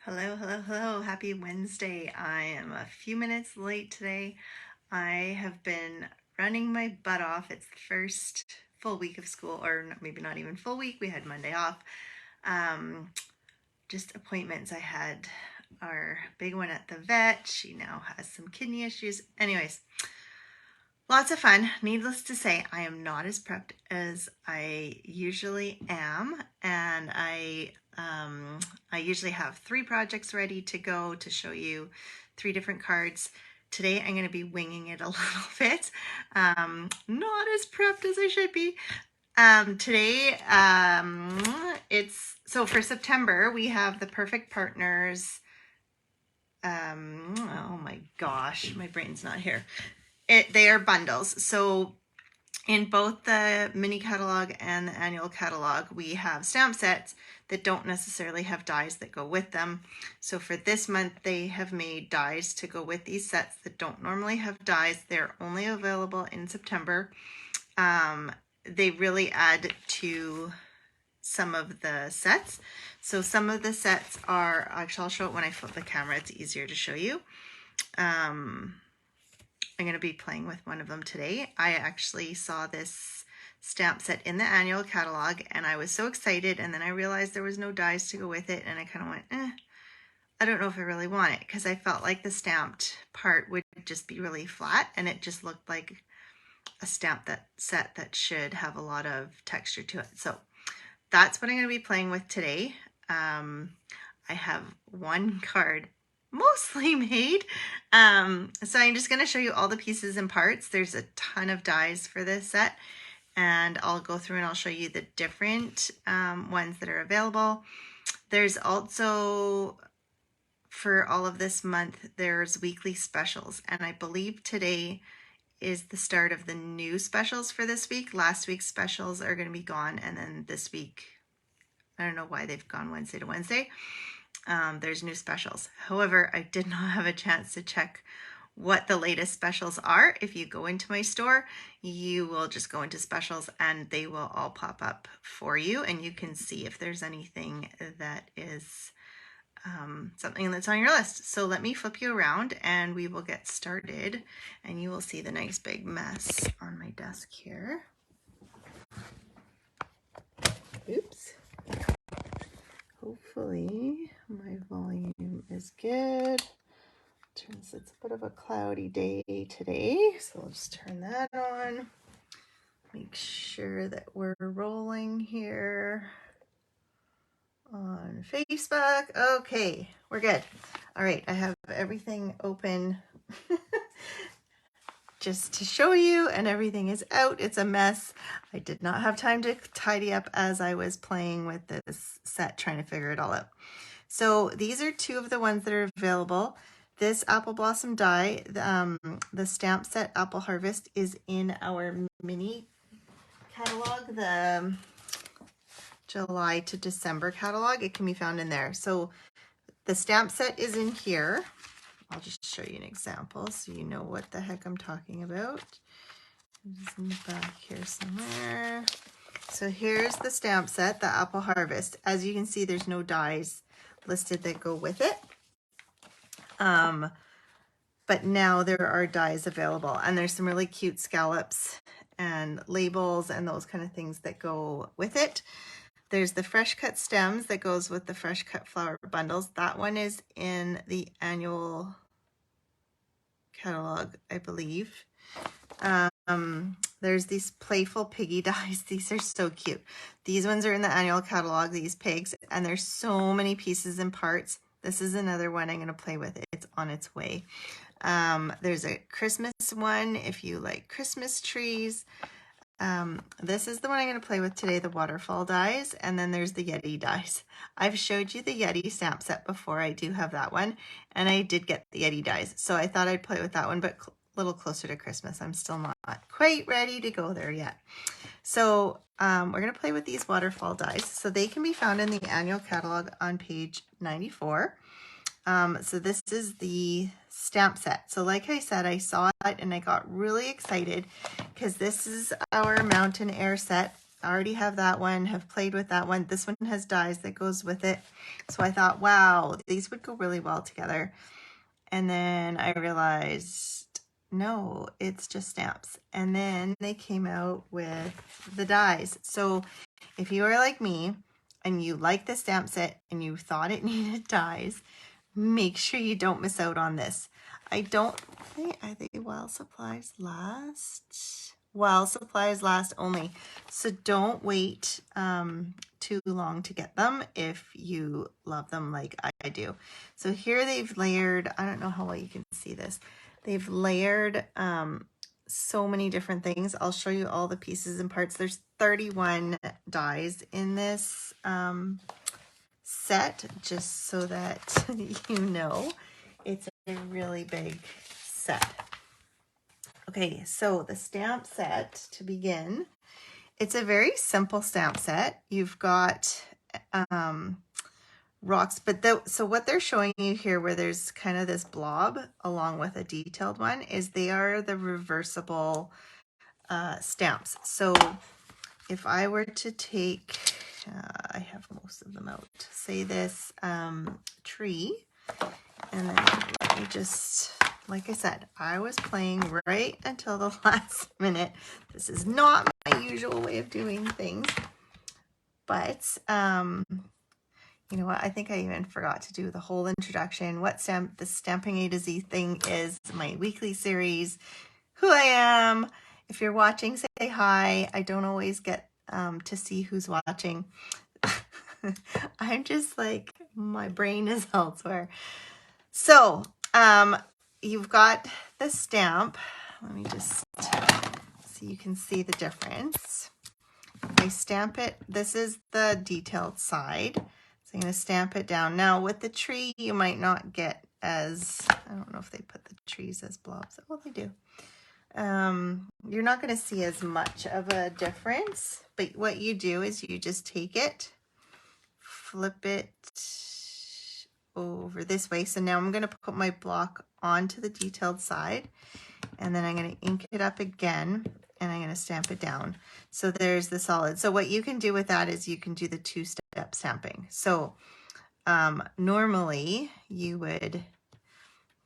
Hello, hello, hello. Happy Wednesday. I am a few minutes late today. I have been running my butt off. It's the first full week of school, or maybe not even full week. We had Monday off. Just appointments. I had our big one at the vet. She now has some kidney issues. Anyways, lots of fun. Needless to say, I am not as prepped as I usually am, and I usually have 3 projects ready to go to show you 3 different cards. Today I'm going to be winging it a little bit. Not as prepped as I should be. Today, it's so for September we have the Perfect Partners. Oh my gosh, my brain's not here. They are bundles. So in both the mini catalog and the annual catalog, we have stamp sets that don't necessarily have dies that go with them. So for this month, they have made dies to go with these sets that don't normally have dies. They're only available in September. They really add to some of the sets. So some of the sets are, actually I'll show it when I flip the camera, it's easier to show you. I'm going to be playing with one of them today. I actually saw this stamp set in the annual catalog and I was so excited, and then I realized there was no dies to go with it, and I kind of went, I don't know if I really want it, because I felt like the stamped part would just be really flat and it just looked like a stamp set that should have a lot of texture to it. So that's what I'm going to be playing with today. I have one card mostly made. So I'm just going to show you all the pieces and parts. There's a ton of dies for this set, and I'll go through and I'll show you the different ones that are available. There's also, for all of this month, there's weekly specials, and I believe today is the start of the new specials for this week. Last week's specials are going to be gone, and then this week, I don't know why they've gone Wednesday to Wednesday. There's new specials. However, I did not have a chance to check what the latest specials are. If you go into my store, you will just go into specials and they will all pop up for you, and you can see if there's anything that is something that's on your list. So let me flip you around and we will get started, and you will see the nice big mess on my desk here. Oops. Hopefully my volume is good. It's a bit of a cloudy day today, so I'll just turn that on. Make sure that we're rolling here on Facebook. Okay, we're good. All right, I have everything open just to show you, and everything is out. It's a mess. I did not have time to tidy up as I was playing with this set, trying to figure it all out. So these are 2 of the ones that are available. This Apple Blossom die, the stamp set Apple Harvest, is in our mini catalog, the July to December catalog. It can be found in there. So the stamp set is in here. I'll just show you an example so you know what the heck I'm talking about. It's in the back here somewhere. So here's the stamp set, the Apple Harvest. As you can see, there's no dies listed that go with it. But now there are dies available, and there's some really cute scallops and labels and those kind of things that go with it. There's the fresh cut stems that goes with the fresh cut flower bundles. That one is in the annual catalog, I believe. There's these playful piggy dies. These are so cute. These ones are in the annual catalog, these pigs, and there's so many pieces and parts. This is another one I'm going to play with. It's on its way. There's a Christmas one if you like Christmas trees. This is the one I'm going to play with today, the Waterfall dies, and then there's the Yeti dies. I've showed you the Yeti stamp set before. I do have that one, and I did get the Yeti dies, so I thought I'd play with that one, but a little closer to Christmas. I'm still not quite ready to go there yet. So we're going to play with these Waterfall dies. So they can be found in the annual catalog on page 94. So this is the stamp set. So like I said, I saw it and I got really excited because this is our Mountain Air set. I already have that one, have played with that one. This one has dies that goes with it. So I thought, wow, these would go really well together. And then I realized, no, it's just stamps. And then they came out with the dies. So if you are like me and you like the stamp set and you thought it needed dies, make sure you don't miss out on this. I don't think, I think while supplies last. While supplies last only. So don't wait too long to get them if you love them like I do. So here they've layered, I don't know how well you can see this. They've layered so many different things. I'll show you all the pieces and parts. There's 31 dies in this set, just so that you know it's a really big set. Okay, so the stamp set to begin, it's a very simple stamp set. You've got rocks, but so what they're showing you here, where there's kind of this blob along with a detailed one, is they are the reversible stamps. So if I were to take, I have most of them out, say this tree, and then let me just, like I said, I was playing right until the last minute. This is not my usual way of doing things, but you know what? I think I even forgot to do the whole introduction. What the Stamping A to Z thing is, my weekly series, who I am. If you're watching, say hi. I don't always get to see who's watching. I'm just like, my brain is elsewhere. So you've got the stamp. Let me just so you can see the difference. I stamp it. This is the detailed side. So I'm going to stamp it down. Now with the tree, you might not get as, I don't know if they put the trees as blobs. Oh, they do. You're not going to see as much of a difference, but what you do is you just take it, flip it over this way. So now I'm going to put my block onto the detailed side, and then I'm going to ink it up again, and I'm going to stamp it down. So there's the solid. So what you can do with that is you can do the two-step stamping. So normally you would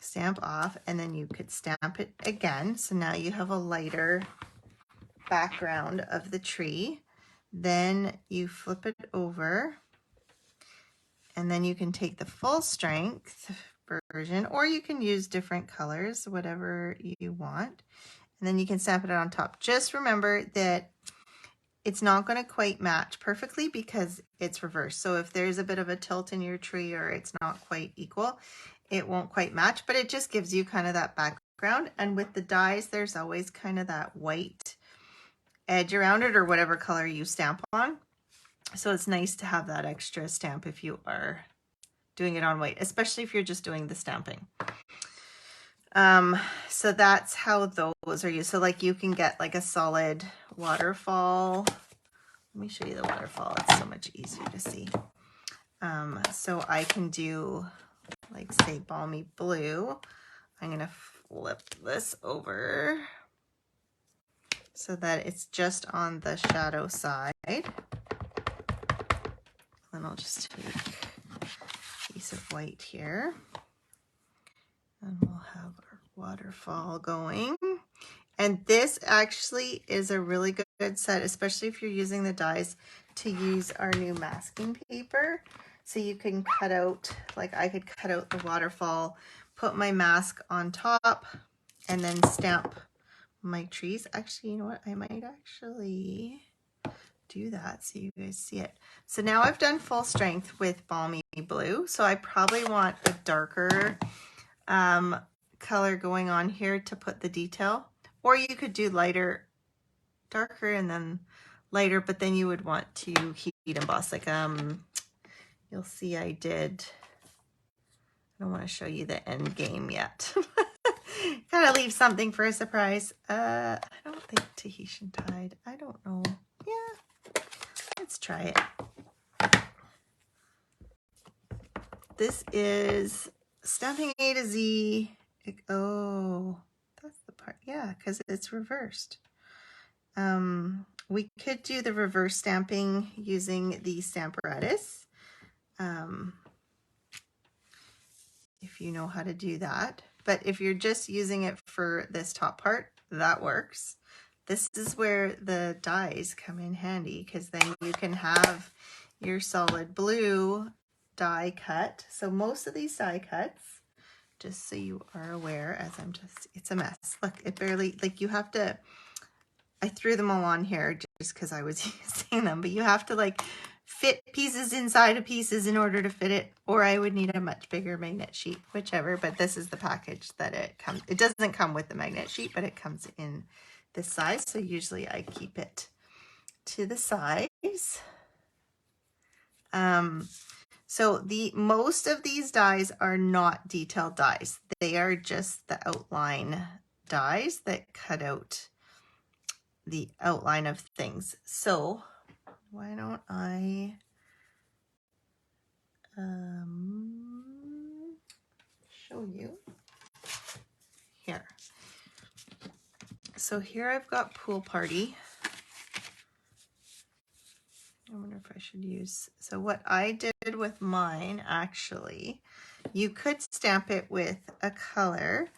stamp off, and then you could stamp it again. So now you have a lighter background of the tree. Then you flip it over, and then you can take the full strength version, or you can use different colors, whatever you want. And then you can stamp it on top. Just remember that it's not going to quite match perfectly because it's reversed. So if there's a bit of a tilt in your tree or it's not quite equal, it won't quite match, but it just gives you kind of that background. And with the dies, there's always kind of that white edge around it, or whatever color you stamp on. So it's nice to have that extra stamp if you are doing it on white, especially if you're just doing the stamping. So that's how those are used. So like you can get like a solid waterfall. Let me show you the waterfall. It's so much easier to see. So I can do, like, say, balmy blue. I'm going to flip this over so that it's just on the shadow side. Then I'll just take a piece of white here, and we'll have our waterfall going. And this actually is a really good set, especially if you're using the dies, to use our new masking paper. So you can cut out, like I could cut out the waterfall, put my mask on top, and then stamp my trees. Actually, you know what? I might actually do that so you guys see it. So now I've done full strength with balmy blue. So I probably want a darker color going on here to put the detail. Or you could do lighter, darker, and then lighter, but then you would want to heat emboss. Like you'll see I did, I don't want to show you the end game yet. Gotta leave something for a surprise. I don't think Tahitian Tide. I don't know. Yeah, let's try it. This is Stamping A to Z. Oh, that's the part. Yeah, because it's reversed. We could do the reverse stamping using the Stamparatus, if you know how to do that. But if you're just using it for this top part, that works. This is where the dies come in handy, because then you can have your solid blue die cut. So most of these die cuts, just so you are aware, as it's a mess. Look, it barely, like, you have to, I threw them all on here just because I was using them, but you have to like fit pieces inside of pieces in order to fit it, or I would need a much bigger magnet sheet, whichever. But this is the package that it comes. It doesn't come with the magnet sheet, but it comes in this size. So usually I keep it to the size. So most of these dies are not detailed dies. They are just the outline dies that cut out the outline of things. So why don't I show you here. So here I've got Pool Party. I wonder if I should use, so what I did with mine, actually, you could stamp it with a color,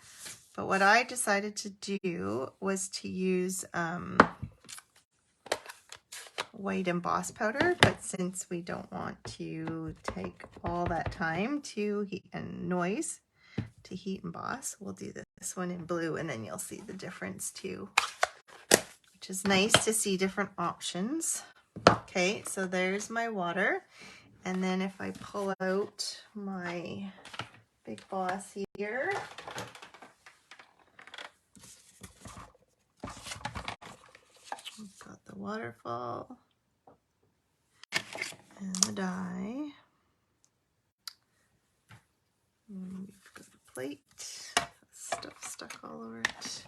but what I decided to do was to use white emboss powder. But since we don't want to take all that time to heat and noise to heat emboss, we'll do this one in blue, and then you'll see the difference too, which is nice to see different options. Okay, so there's my water. And then if I pull out my big boss here, we've got the waterfall and the die. And we've got a plate, stuff stuck all over it.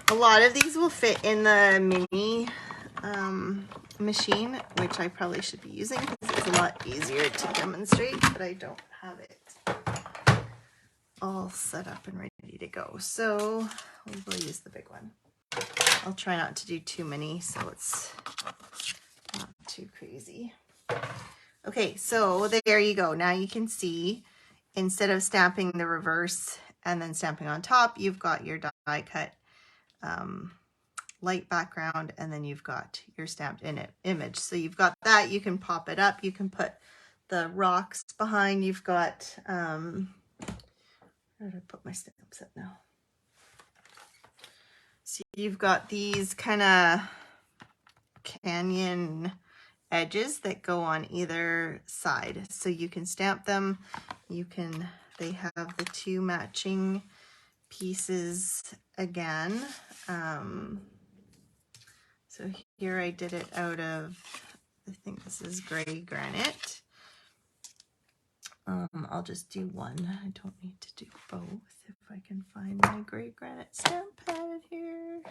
A lot of these will fit in the mini machine, which I probably should be using because it's a lot easier to demonstrate, but I don't have it all set up and ready to go. So we will use the big one. I'll try not to do too many so it's not too crazy. Okay, so there you go. Now you can see, instead of stamping the reverse and then stamping on top, you've got your die cut light background, and then you've got your stamped in it image. So you've got that, you can pop it up, you can put the rocks behind, you've got where did I put my stamps at now? So you've got these kind of canyon edges that go on either side, so you can stamp them. They have the two matching pieces again. So here I did it out of, I think this is gray granite. I'll just do one. I don't need to do both. If I can find my gray granite stamp pad here.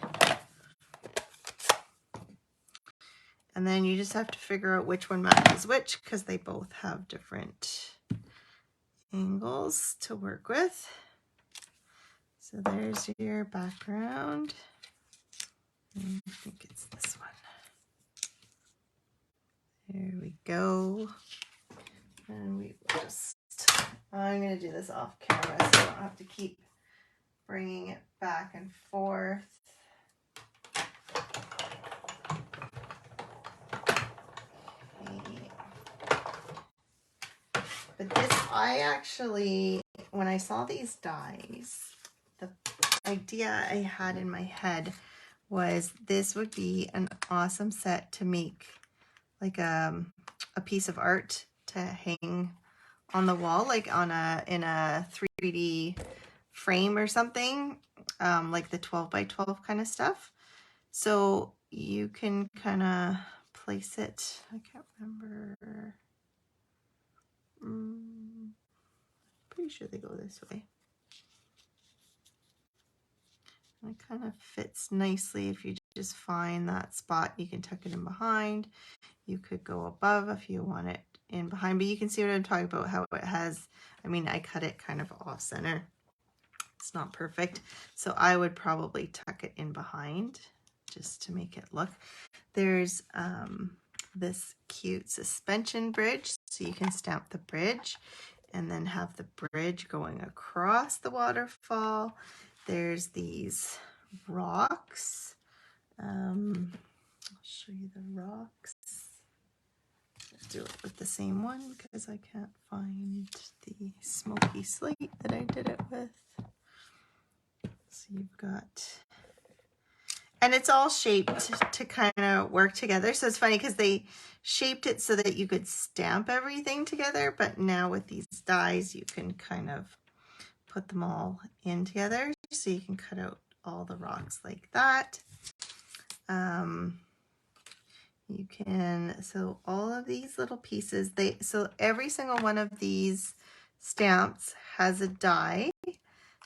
And then you just have to figure out which one matches which, because they both have different angles to work with. So there's your background. I think it's this one. There we go. And we just, I'm going to do this off camera so I don't have to keep bringing it back and forth. Okay. But this, I actually, when I saw these dies, the idea I had in my head was this would be an awesome set to make like a piece of art to hang on the wall, like on in a 3D frame or something, like the 12 by 12 kind of stuff. So you can kind of place it. I can't remember. Pretty sure they go this way. And it kind of fits nicely. If you just find that spot, you can tuck it in behind. You could go above if you want it in behind, but you can see what I'm talking about, how it has, I mean, I cut it kind of off center. It's not perfect. So I would probably tuck it in behind just to make it look. There's this cute suspension bridge, so you can stamp the bridge and then have the bridge going across the waterfall. There's these rocks. I'll show you the rocks. Let's do it with the same one because I can't find the smoky slate that I did it with. So you've got, and it's all shaped to kind of work together. So it's funny because they shaped it so that you could stamp everything together, but now with these dies, you can kind of put them all in together. So you can cut out all the rocks like that. You can, so all of these little pieces, so every single one of these stamps has a die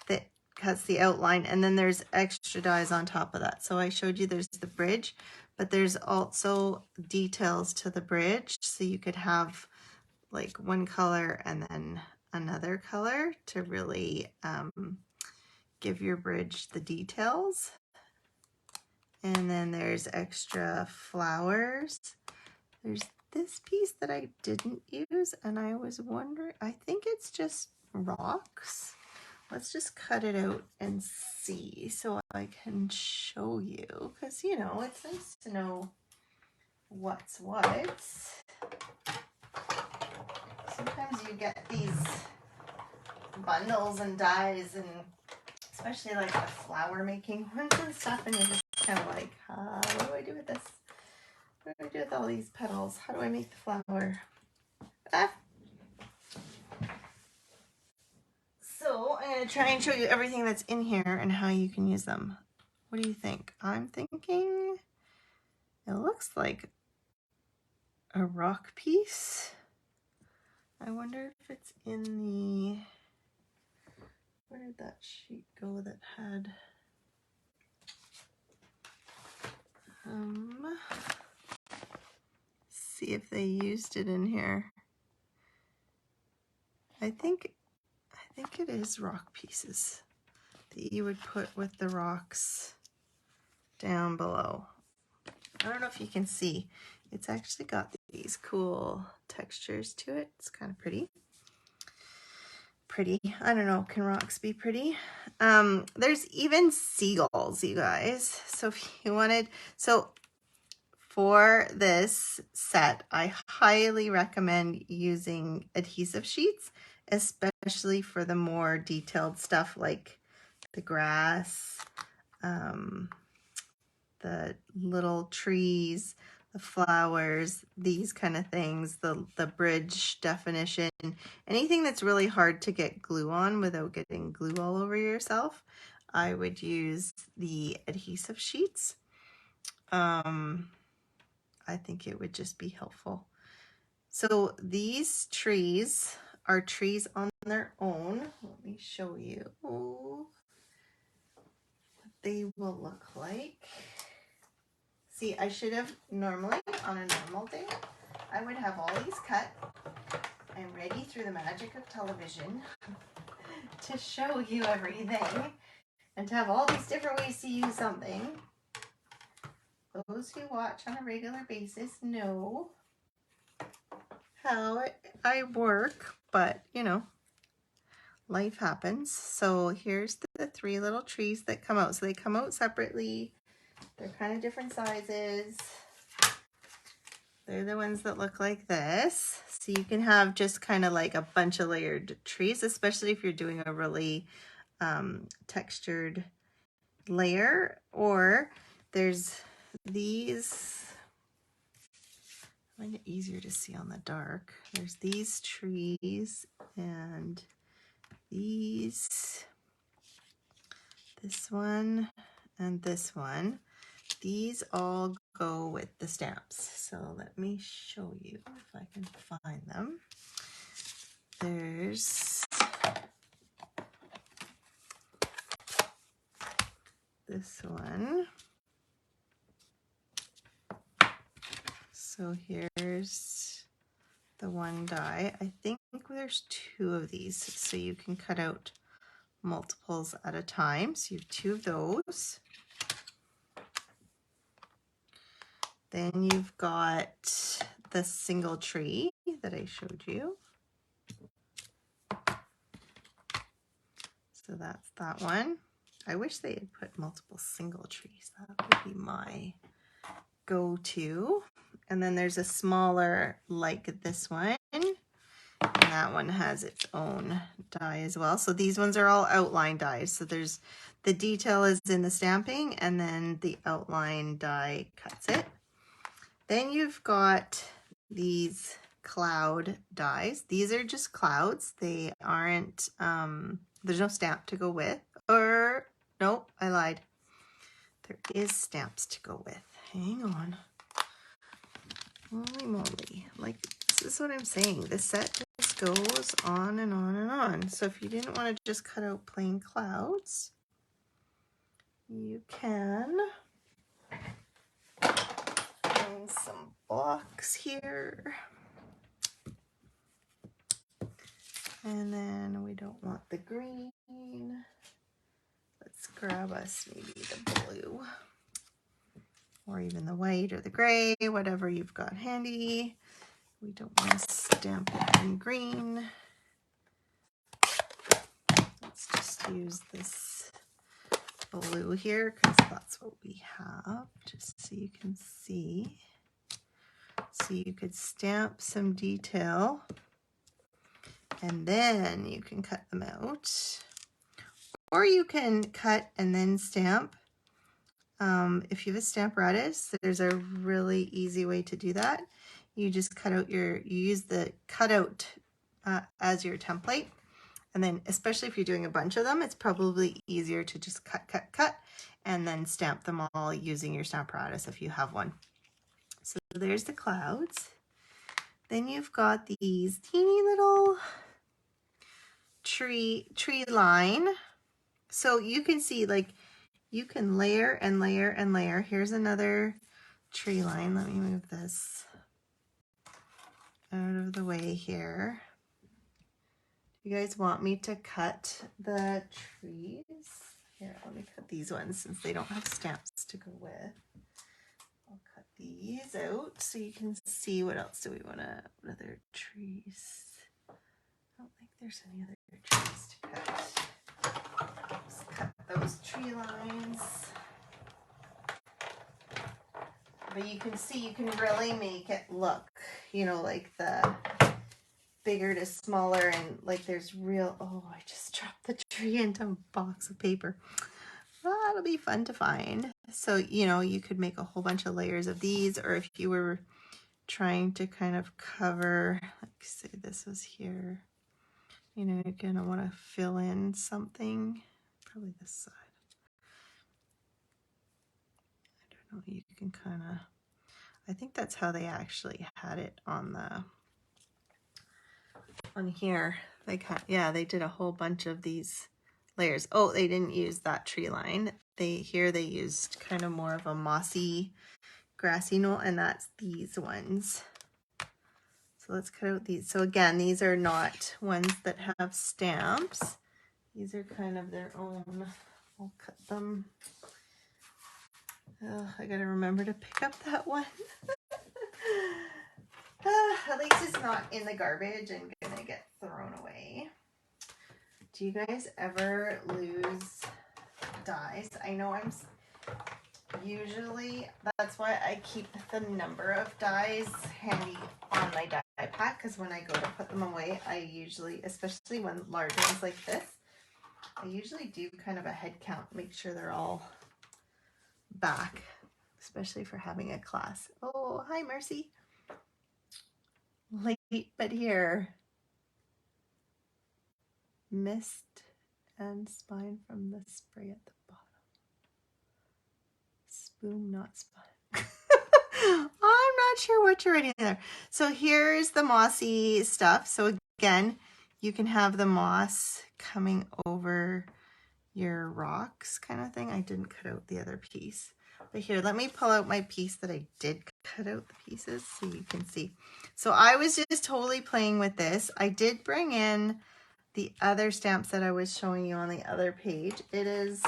that has the outline, and then there's extra dies on top of that. So I showed you there's the bridge, but there's also details to the bridge. So you could have like one color and then another color to really give your bridge the details. And then there's extra flowers. There's this piece that I didn't use, and I was wondering, I think it's just rocks. Let's just cut it out and see so I can show you, because you know, it's nice to know what's what. Sometimes you get these bundles and dies, and especially like the flower making ones and stuff, and you're just kind of like, what do I do with this? What do I do with all these petals? How do I make the flower? So I'm going to try and show you everything that's in here and how you can use them. What do you think? I'm thinking it looks like a rock piece. I wonder if it's in the, where did that sheet go that had, see if they used it in here. I think it is rock pieces that you would put with the rocks down below. I don't know if you can see. It's actually got these cool textures to it. It's kind of pretty. I don't know, can rocks be pretty? There's even seagulls, you guys. So if you wanted, so for this set, I highly recommend using adhesive sheets, especially for the more detailed stuff like the grass, the little trees, the flowers, these kind of things, the bridge definition, anything that's really hard to get glue on without getting glue all over yourself, I would use the adhesive sheets. I think it would just be helpful. So these trees are trees on their own. Let me show you what they will look like. See, I should have normally, on a normal day, I would have all these cut and ready through the magic of television to show you everything and to have all these different ways to use something. Those who watch on a regular basis know how I work, but you know, life happens. So here's the three little trees that come out. So they come out separately. They're kind of different sizes. They're the ones that look like this. So you can have just kind of like a bunch of layered trees, especially if you're doing a really textured layer. Or there's these, I find it easier to see on the dark. There's these trees and these, this one and this one. These all go with the stamps. So let me show you if I can find them. There's this one. So here's the one die. I think there's two of these, so you can cut out multiples at a time. So you have 2 of those. Then you've got the single tree that I showed you. So that's that one. I wish they had put multiple single trees. That would be my go-to. And then there's a smaller like this one. And that one has its own die as well. So these ones are all outline dies. So there's the detail is in the stamping and then the outline die cuts it. Then you've got these cloud dies. These are just clouds. They aren't, there's no stamp to go with. Or, nope, I lied. There is stamps to go with. Hang on. Holy moly. Like, this is what I'm saying. The set just goes on and on and on. So if you didn't want to just cut out plain clouds, you can find some blocks here. And then we don't want the green. Let's grab us maybe the blue. Or even the white or the gray, whatever you've got handy. We don't want to stamp it in green. Let's just use this blue here because that's what we have, just so you can see. So you could stamp some detail and then you can cut them out. Or you can cut and then stamp. If you have a Stamparatus, there's a really easy way to do that. You just cut out you use the cutout as your template. And then, especially if you're doing a bunch of them, it's probably easier to just cut, and then stamp them all using your Stamparatus if you have one. So there's the clouds. Then you've got these teeny little tree line. So you can see, like, you can layer and layer and layer. Here's another tree line. Let me move this out of the way here. You guys want me to cut the trees? Here, let me cut these ones since they don't have stamps to go with. I'll cut these out so you can see what else do we want to, what other trees? I don't think there's any other trees to cut. Just cut those tree lines. But you can see, you can really make it look, you know, like the bigger to smaller, and like there's real, oh, I just dropped the tree into a box of paper. That'll be fun to find. So, you know, you could make a whole bunch of layers of these, or if you were trying to kind of cover, like say this was here, you know, you're gonna want to fill in something, probably this side. I don't know, you can kind of, I think that's how they actually had it on the, on here. They cut, yeah, they did a whole bunch of these layers. Oh, they didn't use that tree line. They used kind of more of a mossy, grassy note, and that's these ones. So let's cut out these. So again, these are not ones that have stamps. These are kind of their own. I'll cut them. I gotta remember to pick up that one. At least it's not in the garbage and gonna get thrown away. Do you guys ever lose dies? I know I'm usually, that's why I keep the number of dies handy on my die pack, because when I go to put them away, I usually, especially when large ones like this, I usually do kind of a head count, make sure they're all back, especially for having a class. Oh, hi, Mercy. Late, but here. Mist and spine from the spray at the bottom. Spoon, not spine. I'm not sure what you're writing there. So here's the mossy stuff. So again, you can have the moss coming over your rocks kind of thing. I didn't cut out the other piece. But here, let me pull out my piece that I did cut out the pieces so you can see. So I was just totally playing with this. I did bring in the other stamps that I was showing you on the other page. It is,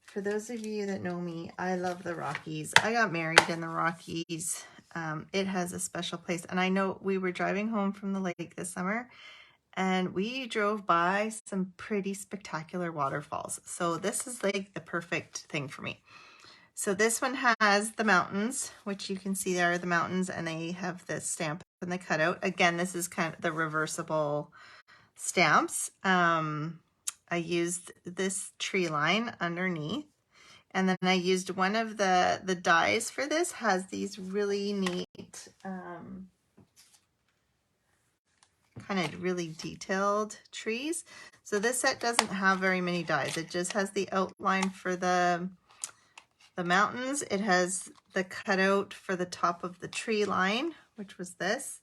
for those of you that know me, I love the Rockies. I got married in the Rockies. It has a special place. And I know we were driving home from the lake this summer, and we drove by some pretty spectacular waterfalls. So this is like the perfect thing for me. So this one has the mountains, which you can see there are the mountains, and they have the stamp and the cutout. Again, this is kind of the reversible stamps. I used this tree line underneath, and then I used one of the dies for this. Has these really neat kind of really detailed trees. So this set doesn't have very many dies. It just has the outline for the mountains. It has the cutout for the top of the tree line, which was this.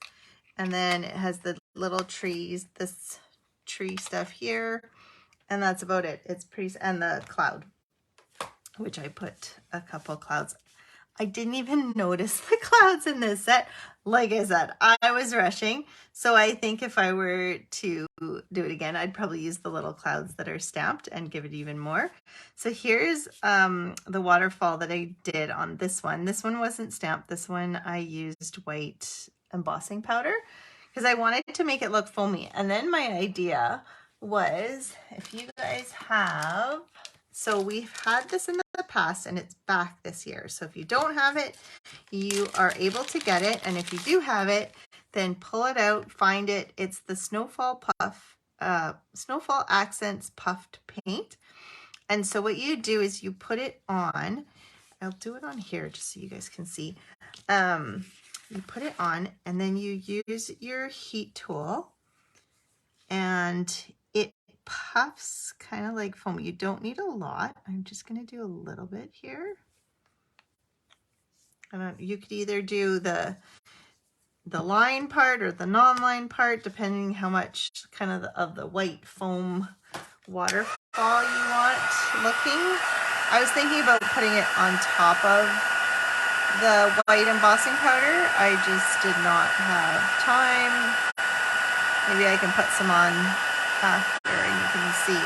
And then it has the little trees, this tree stuff here. And that's about it. It's pretty, and the cloud, which I put a couple clouds. I didn't even notice the clouds in this set. Like I said, I was rushing. So I think if I were to do it again, I'd probably use the little clouds that are stamped and give it even more. So here's the waterfall that I did on this one. This one wasn't stamped. This one I used white embossing powder because I wanted to make it look foamy. And then my idea was, if you guys have, so we've had this in the past and it's back this year. So if you don't have it, you are able to get it. And if you do have it, then pull it out, find it. It's the Snowfall Snowfall Accents Puffed Paint. And so what you do is you put it on. I'll do it on here just so you guys can see. You put it on and then you use your heat tool and it puffs kind of like foam. You don't need a lot. I'm just going to do a little bit here. You could either do the line part or the non-line part, depending how much kind of the white foam waterfall you want looking. I was thinking about putting it on top of the white embossing powder. I just did not have time. Maybe I can put some on after and you can see.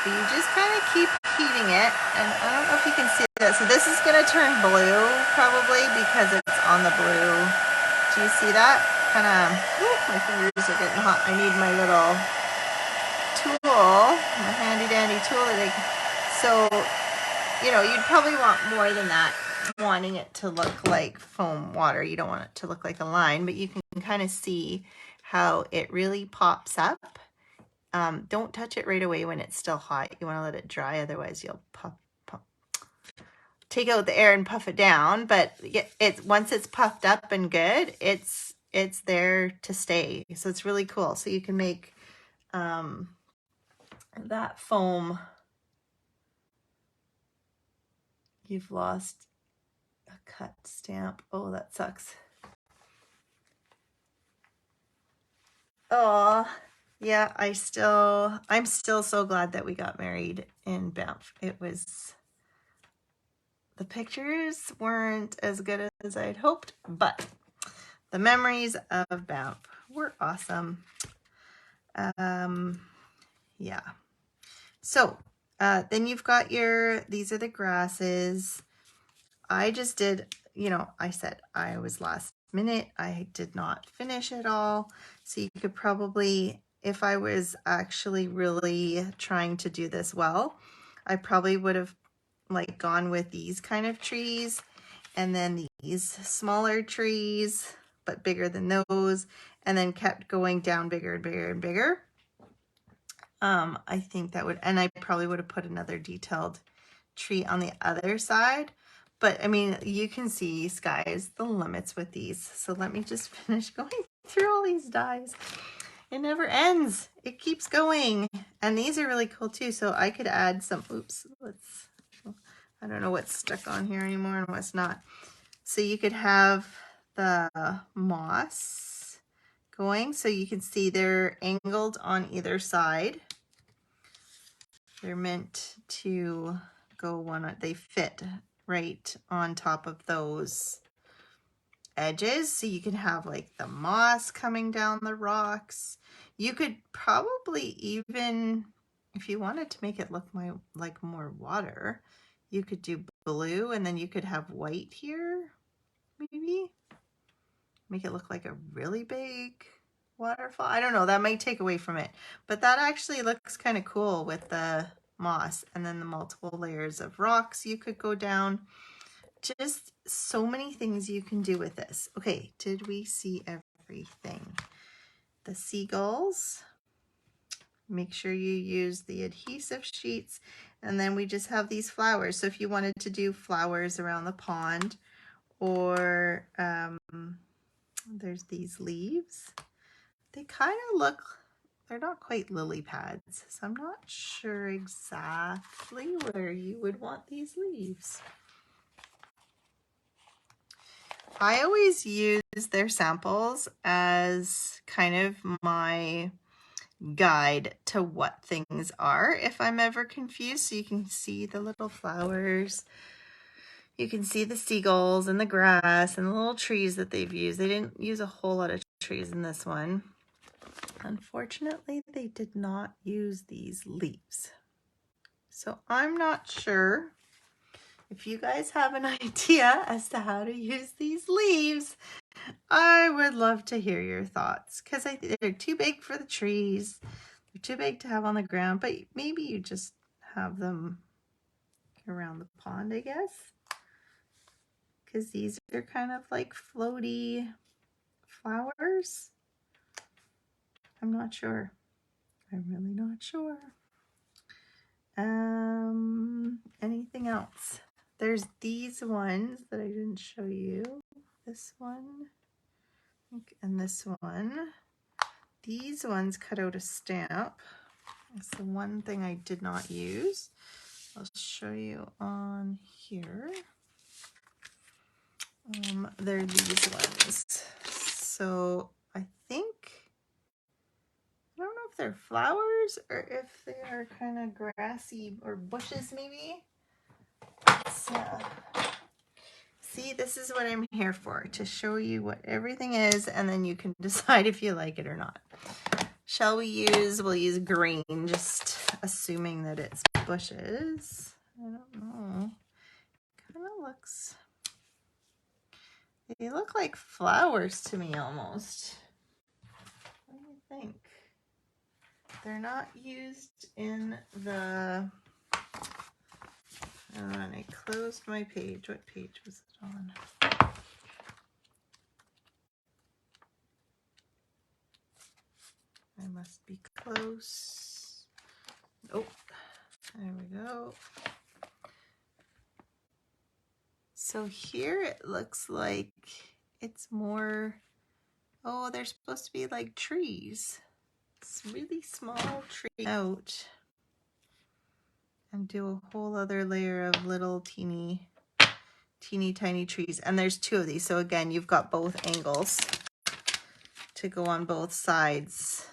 But you just kind of keep heating it, and I don't know if you can see that. So this is going to turn blue probably because it's on the blue. Do you see that? Kind of, my fingers are getting hot. I need my little tool, my handy dandy tool that so, you know, you'd probably want more than that, wanting it to look like foam water. You don't want it to look like a line, but you can kind of see how it really pops up. Don't touch it right away when it's still hot. You want to let it dry, otherwise you'll take out the air and puff it down. But once it's puffed up and good, it's there to stay. So it's really cool. So you can make that foam. You've lost a cut stamp. Oh, that sucks. Oh. Yeah, I'm still so glad that we got married in Banff. The pictures weren't as good as I'd hoped, but the memories of Banff were awesome. Yeah. So, then you've got these are the grasses. I just did, I said I was last minute. I did not finish it all. So you could probably, if I was actually really trying to do this well, I probably would have gone with these kind of trees and then these smaller trees, but bigger than those, and then kept going down bigger and bigger and bigger. I think that would, and I probably would have put another detailed tree on the other side. But I mean, you can see sky's the limits with these. So let me just finish going through all these dies. It never ends. It keeps going. And these are really cool too. So I could add some, I don't know what's stuck on here anymore and what's not. So you could have the moss going. So you can see they're angled on either side. They're meant to go they fit right on top of those edges, so you can have like the moss coming down the rocks. You could probably even, if you wanted to make it look like more water, you could do blue and then you could have white here, maybe. Make it look like a really big waterfall. I don't know, that might take away from it. But that actually looks kind of cool with the moss and then the multiple layers of rocks you could go down. Just so many things you can do with this. Okay, did we see everything? The seagulls. Make sure you use the adhesive sheets. And then we just have these flowers. So if you wanted to do flowers around the pond, or there's these leaves. They kind of look, they're not quite lily pads. So I'm not sure exactly where you would want these leaves. I always use their samples as kind of my guide to what things are if I'm ever confused. So you can see the little flowers, you can see the seagulls and the grass and the little trees that they've used. They didn't use a whole lot of trees in this one. Unfortunately, they did not use these leaves. So I'm not sure if you guys have an idea as to how to use these leaves. I would love to hear your thoughts, because I think they're too big for the trees. They're too big to have on the ground, but maybe you just have them around the pond, I guess. Because these are kind of like floaty flowers. I'm not sure. I'm really not sure. Anything else? There's these ones that I didn't show you. This one and this one. These ones cut out a stamp. That's the one thing I did not use. I'll show you on here. They're these ones. So I think, I don't know if they're flowers or if they are kind of grassy or bushes maybe. See, this is what I'm here for, to show you what everything is, and then you can decide if you like it or not. Shall we use, we'll use green, just assuming that it's bushes. I don't know. Kind of looks, they look like flowers to me almost. What do you think? They're not used in the, and I closed my page. What page was it on? I must be close. Oh, there we go. So here it looks like it's more, oh, they're supposed to be like trees. It's really small tree out and do a whole other layer of little teeny tiny trees. And there's two of these. So again, you've got both angles to go on both sides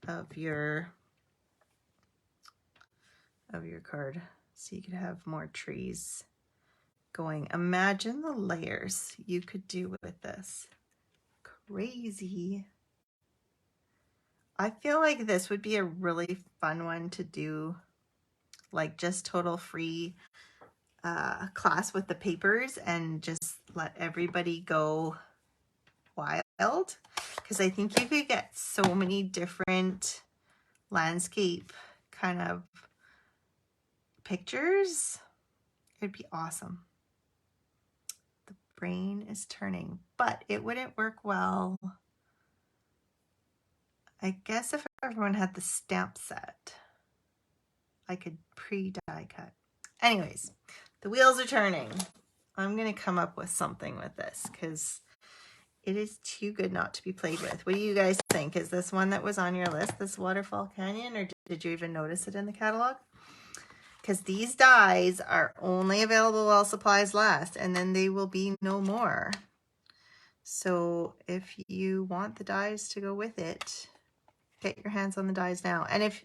of your card. So you could have more trees going. Imagine the layers you could do with this. Crazy. I feel like this would be a really fun one to do, like just total free class with the papers and just let everybody go wild, because I think you could get so many different landscape kind of pictures. It'd be awesome. The brain is turning, but it wouldn't work well, I guess, if everyone had the stamp set. I could pre-die cut. Anyways, the wheels are turning. I'm going to come up with something with this because it is too good not to be played with. What do you guys think? Is this one that was on your list, this Waterfall Canyon, or did you even notice it in the catalog? Because these dies are only available while supplies last, and then they will be no more. So if you want the dies to go with it, get your hands on the dies now. And if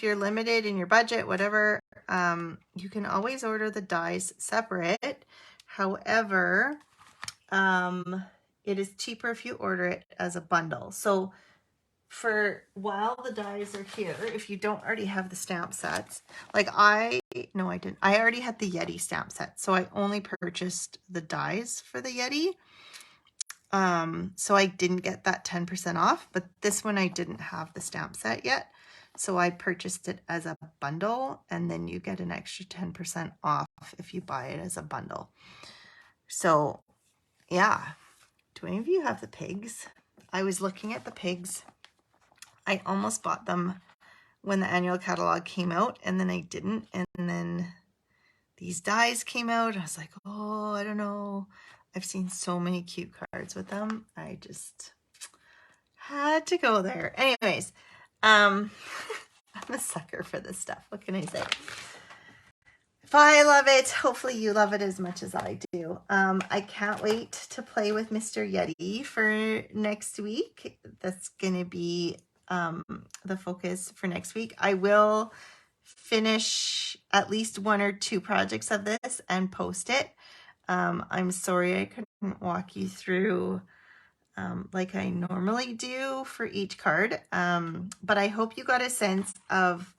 you're limited in your budget, whatever, you can always order the dies separate. However, it is cheaper if you order it as a bundle. So for while the dies are here, if you don't already have the stamp sets, like I didn't. I already had the Yeti stamp set, so I only purchased the dies for the Yeti. So I didn't get that 10% off, but this one I didn't have the stamp set yet. So I purchased it as a bundle, and then you get an extra 10% off if you buy it as a bundle. So yeah, do any of you have the pigs? I was looking at the pigs. I almost bought them when the annual catalog came out, and then I didn't. And then these dies came out. I was like, oh, I don't know. I've seen so many cute cards with them. I just had to go there. Anyways, I'm a sucker for this stuff. What can I say? If I love it, hopefully you love it as much as I do. I can't wait to play with Mr. Yeti for next week. That's going to be the focus for next week. I will finish at least 1 or 2 projects of this and post it. I'm sorry I couldn't walk you through like I normally do for each card, but I hope you got a sense of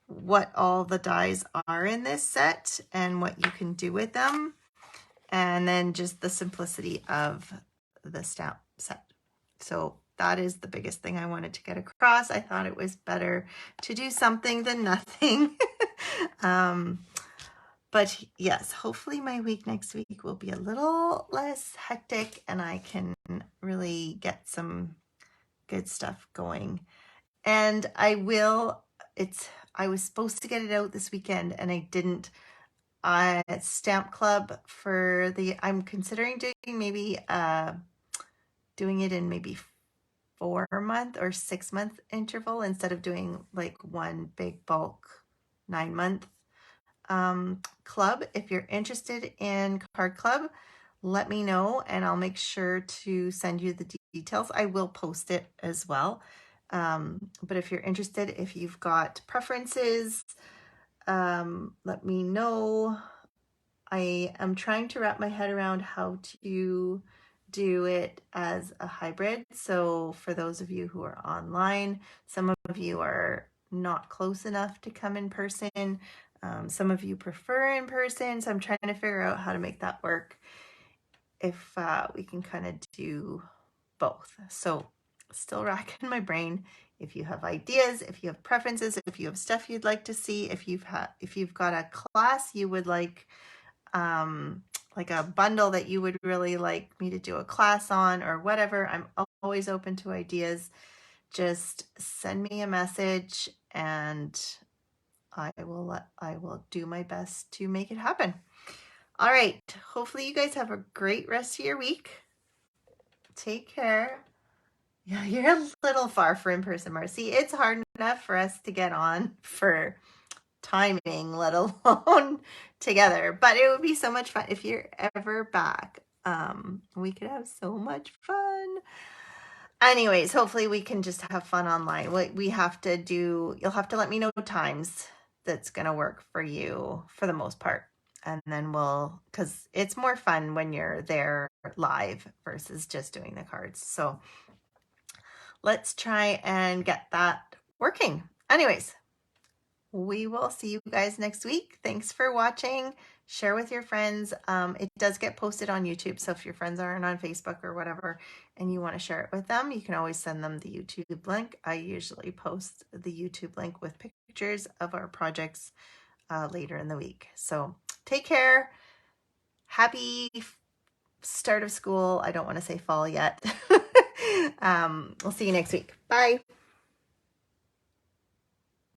what all the dies are in this set and what you can do with them, and then just the simplicity of the stamp set. So that is the biggest thing I wanted to get across. I thought it was better to do something than nothing. But yes, hopefully my week next week will be a little less hectic and I can really get some good stuff going. And I was supposed to get it out this weekend and I didn't. Stamp club I'm considering doing maybe doing it in maybe 4-month or 6-month interval instead of doing like one big bulk 9-month club. If you're interested in card club, let me know and I'll make sure to send you the details. I will post it as well. But if you're interested, if you've got preferences, let me know. I am trying to wrap my head around how to do it as a hybrid. So for those of you who are online, some of you are not close enough to come in person. Some of you prefer in person. So I'm trying to figure out how to make that work if we can kind of do both. So still racking my brain. If you have ideas, if you have preferences, if you have stuff you'd like to see, if you've got a class you would like a bundle that you would really like me to do a class on or whatever, I'm always open to ideas. Just send me a message and I will do my best to make it happen. All right. Hopefully you guys have a great rest of your week. Take care. Yeah, you're a little far for in-person, Marcy. It's hard enough for us to get on for timing, let alone together. But it would be so much fun if you're ever back. We could have so much fun. Anyways, hopefully we can just have fun online. What we have to do, you'll have to let me know times that's going to work for you for the most part. And then because it's more fun when you're there live versus just doing the cards. So let's try and get that working. Anyways, we will see you guys next week. Thanks for watching. Share with your friends. It does get posted on YouTube. So if your friends aren't on Facebook or whatever and you want to share it with them, you can always send them the YouTube link. I usually post the YouTube link with pictures of our projects later in the week. So take care. Happy start of school. I don't want to say fall yet. We'll see you next week. Bye.